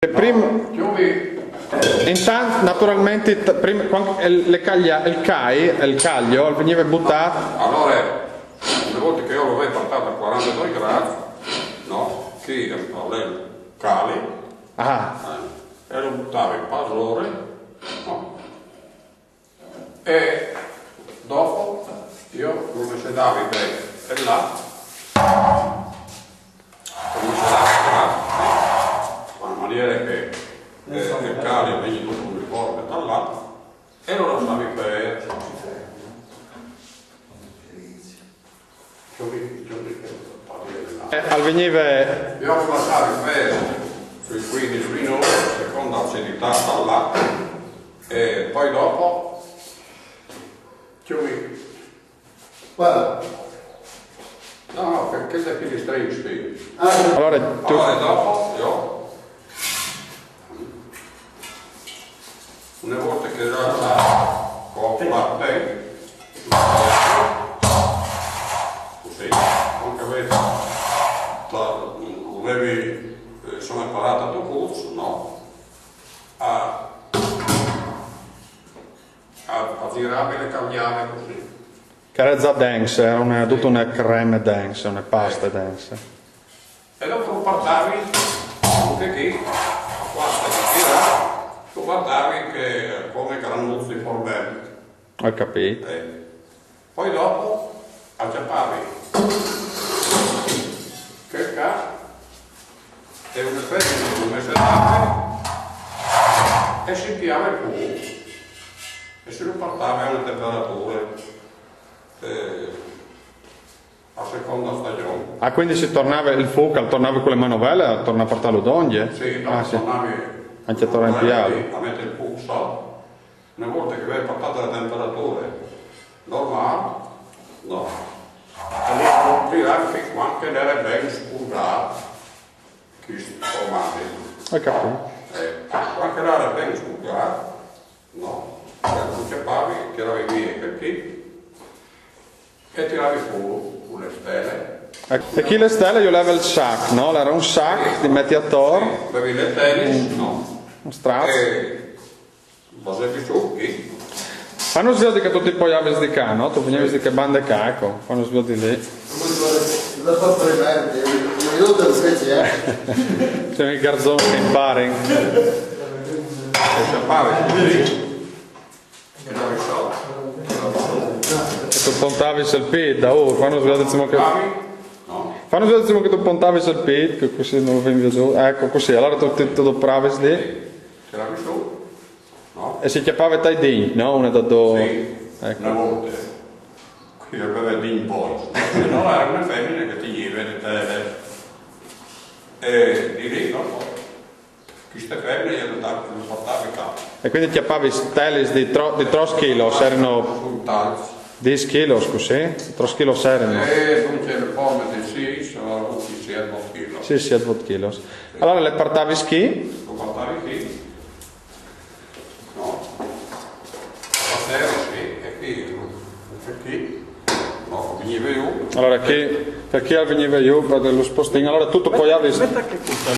Prima, intanto, naturalmente, prima, il caglio veniva buttato. Allora, una volta che io l'avevo portato a 42 gradi, no? Che il cali, e lo buttavo in pasore, no? E dopo io lo sedavo bene, e là, in maniera che il cali veniva tutto uniforme dall'altro, e lo lasciavi per veniva... Io lo lasciavi per sui 15 minuti, seconda acidità dall'altro, e poi dopo chiudi. Guarda. No, perché sei finistrini spinti. Allora dopo io una volta che già coppa bene, così, anche avete avevi sono imparato a tuo corso, no? A girare le cagliate così. Carezza dense, era tutta una creme dense, una pasta dense. E dopo lo portavi anche qui, a questa gira, lo portavi che come granuzzi formelli. Ho capito. Poi dopo acciappavi che cazzo e una specie di come e si piava il fuoco e si lo portava a una temperatura a seconda stagione. Ah, quindi si tornava il fuoco, tornava con le manovelle, tornava a portare l'udonghie? Sì, sì. tornavi anche a tornare a mettere il fuoco sotto. Una volta che avevi portato la temperatura normale, no. E lì lo tiravi fin quando era ben spurgato, che si formava. Ho capito. Quando era ben spurgato, no. Lo ciappavi, tiravi via perché e tiravi fuori con le stelle. E chi le stelle io levo il sac, no? Era un sac, ti metti attorno. Bevi le tennis, no? Un strazzo. E basevi su chi? Quando svegli che tu ti poi avevi di cá, no? Tu venivi di che bande cacco, quando svegli lì. Lo sto premendo, io te lo sai, C'è il garzone che impari. E ciappavi così. E davi sotto. E tu puntavi sul pit, quando svegli che... No. Quando svegli che tu puntavi sul pit, che così non lo veniva giù, ecco così, allora tu ti dopravi lì. Tiravi su. No. E si chiappava tai denti, no? Una da due. Sì, Ecco. una volta. Qui aveva di in poi. Se no era una femmina che ti gli le tele. E di lì, no? Queste femmine glielo portavi qua. E quindi chiappavi stelle di 3 kilos, erano Sul taglio. 10 kilos così? 3 kilos erano? E non c'è le forme di sì, sono tutti 7 kg. Sì, 7 kilos. Allora le portavi schi? Lo portavi qui. No. Passavi sì, e qui. No, veniva giù. Allora per chi veniva io, per lo spostino, allora tutto poi avevi...